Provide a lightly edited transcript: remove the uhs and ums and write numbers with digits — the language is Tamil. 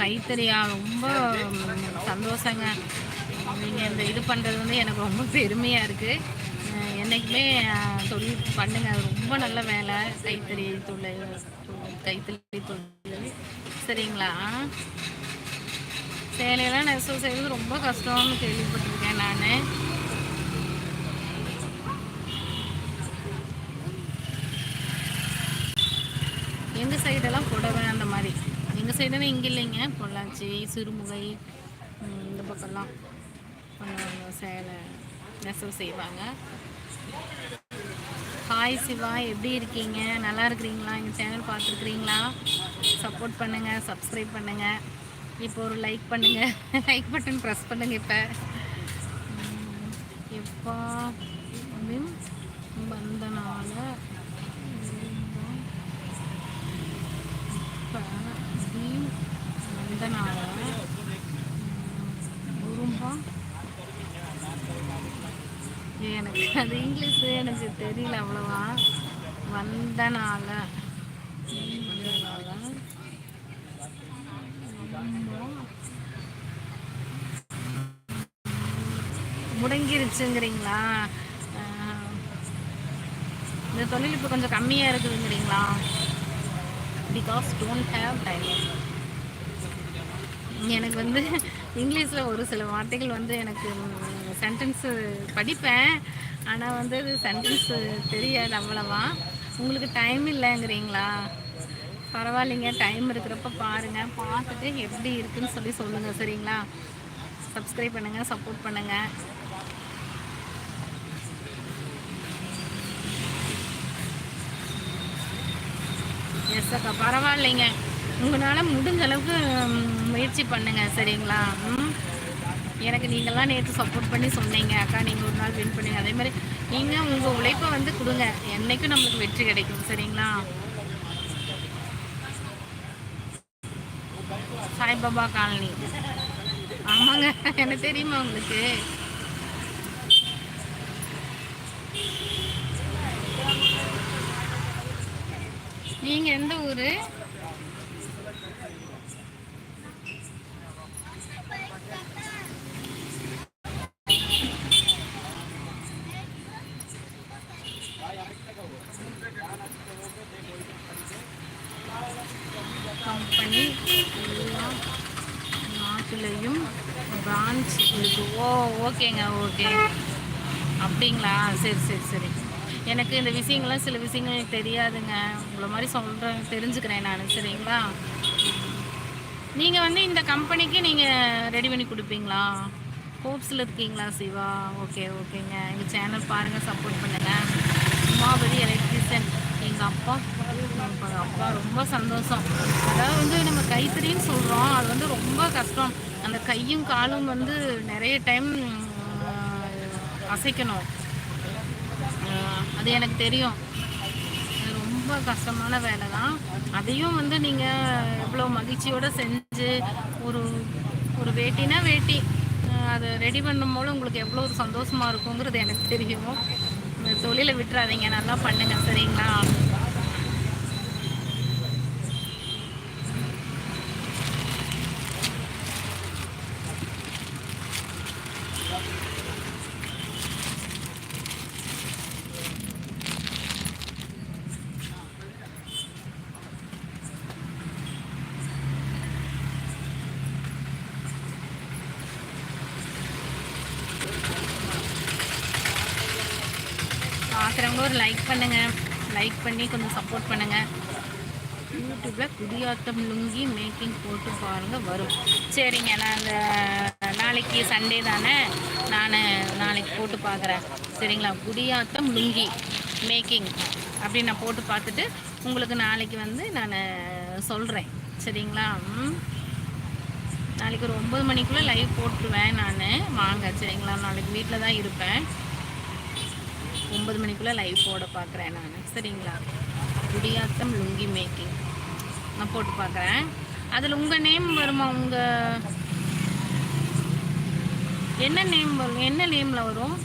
கைத்தறியா ரொம்ப சந்தோஷங்க. நீங்கள் இந்த இது பண்ணுறது வந்து எனக்கு ரொம்ப பெருமையாக இருக்குது. என்றைக்குமே தொழில் பண்ணுங்கள், ரொம்ப நல்ல வேலை. கைத்தறி தொழில் சரிங்களா? சேலையெல்லாம் நெசவு செய்வது ரொம்ப கஷ்டம்னு கேள்விப்பட்டிருக்கேன் நான். எங்கள் சைடெல்லாம் புடவை அந்த மாதிரி. எங்கள் சைடுன்னு இங்கே இல்லைங்க, பொள்ளாச்சி, சிறுமுகை இந்த பக்கம்லாம் பண்ணுவாங்க, சேலை நெசவு செய்வாங்க. ஹாய் சிவா, எப்படி இருக்கீங்க? நல்லா இருக்கிறீங்களா? எங்கள் சேனல் பார்த்துருக்குறீங்களா? சப்போர்ட் பண்ணுங்கள், சப்ஸ்கிரைப் பண்ணுங்கள். இப்போ ஒரு லைக் பண்ணுங்கள், லைக் பட்டன் ப்ரெஸ் பண்ணுங்கள். இப்போ வந்தனால வந்தனால குறும்பா எனக்கு அது இங்கிலீஷு எனக்கு தெரியல அவ்வளவா. வந்தனால முடங்கிருச்சுங்கிறீங்களா? இந்த தொழில் இப்போ கொஞ்சம் கம்மியாக இருக்குதுங்கிறீங்களா? Because don't have time. எனக்கு வந்து இங்கிலீஷில் ஒரு சில வார்த்தைகள் வந்து எனக்கு சென்டென்ஸு படிப்பேன், ஆனால் வந்து அது சென்டென்ஸு தெரியாது அவ்வளவா. உங்களுக்கு டைம் இல்லைங்கிறீங்களா? பரவாயில்லைங்க, டைம் இருக்கிறப்ப பாருங்கள், பார்த்துட்டு எப்படி இருக்குதுன்னு சொல்லி சொல்லுங்கள் சரிங்களா? சப்ஸ்கிரைப் பண்ணுங்கள், சப்போர்ட் பண்ணுங்கள். எஸ் அக்கா, பரவாயில்லைங்க, உங்களால் முடிஞ்ச அளவுக்கு முயற்சி பண்ணுங்கள் சரிங்களா? எனக்கு நீங்கள்லாம் நேற்று சப்போர்ட் பண்ணி சொன்னீங்க, அக்கா நீங்கள் ஒரு நாள் வின் பண்ணுங்க. அதே மாதிரி நீங்கள் உங்கள் உழைப்பை வந்து கொடுங்க, என்றைக்கும் நம்மளுக்கு வெற்றி கிடைக்கும் சரிங்களா? சாய்பாபா காலனி. ஆமாங்க, எனக்கு தெரியுமா உங்களுக்கு? நீங்கள் எந்த ஊர்? கம்பெனி எல்லா நாட்டிலையும் பிரான்ச் இருக்கு. ஓ ஓகேங்க, ஓகே, அப்படிங்களா? சரி சரி சரி. எனக்கு இந்த விஷயங்கள்லாம் சில விஷயங்கள் தெரியாதுங்க, உங்களை மாதிரி சொல்கிறேன், தெரிஞ்சுக்கிறேன் நான் சரிங்களா? நீங்கள் வந்து இந்த கம்பெனிக்கு நீங்கள் ரெடி பண்ணி கொடுப்பீங்களா? ஹோப்ஸில் இருக்கீங்களா சிவா? ஓகே ஓகேங்க, எங்கள் சேனல் பாருங்கள், சப்போர்ட் பண்ணுங்கள். உமாபதி எலக்ட்ரிஷியன் எங்கள் அப்பா ரொம்ப சந்தோஷம். அதாவது வந்து நம்ம கைத்தறின்னு சொல்கிறோம், அது வந்து ரொம்ப கஷ்டம். அந்த கையும் காலும் வந்து நிறைய டைம் அசைக்கணும், அது எனக்கு தெரியும். அது ரொம்ப கஷ்டமான வேலை தான். அதையும் வந்து நீங்கள் எவ்வளோ மகிழ்ச்சியோடு செஞ்சு ஒரு ஒரு வேட்டினா வேட்டி அதை ரெடி பண்ணும்போது உங்களுக்கு எவ்வளோ ஒரு சந்தோஷமாக இருக்குங்கிறது எனக்கு தெரியும். இந்த தொழிலை விட்டுறாதீங்க, நல்லா பண்ணுங்கள் சரிங்களா? பார்க்குறவங்க ஒரு லைக் பண்ணுங்கள், லைக் பண்ணி கொஞ்சம் சப்போர்ட் பண்ணுங்கள். யூடியூப்பில் குடியாத்தம் லுங்கி மேக்கிங் போட்டு பாருங்கள், வரும். சரிங்க, நான் அந்த நாளைக்கு சண்டே தானே, நான் நாளைக்கு போட்டு பார்க்குறேன் சரிங்களா? குடியாத்தம் லுங்கி மேக்கிங் அப்படின்னு நான் போட்டு பார்த்துட்டு உங்களுக்கு நாளைக்கு வந்து நான் சொல்கிறேன் சரிங்களா? நாளைக்கு ஒரு 9 மணிக்குள்ளே லைவ் போட்டுருவேன் நான், வாங்க சரிங்களா? நாளைக்கு வீட்டில் தான் இருப்பேன், 9 மணிக்குள்ளே லைவ் போட பார்க்குறேன் நான் சரிங்களா? குடியாத்தம் லுங்கி மேக்கிங் நான் போட்டு பார்க்குறேன். அதில் உங்கள் நேம் வருமா? உங்கள் என்ன நேம் வரும்? என்ன நேமில் வரும்?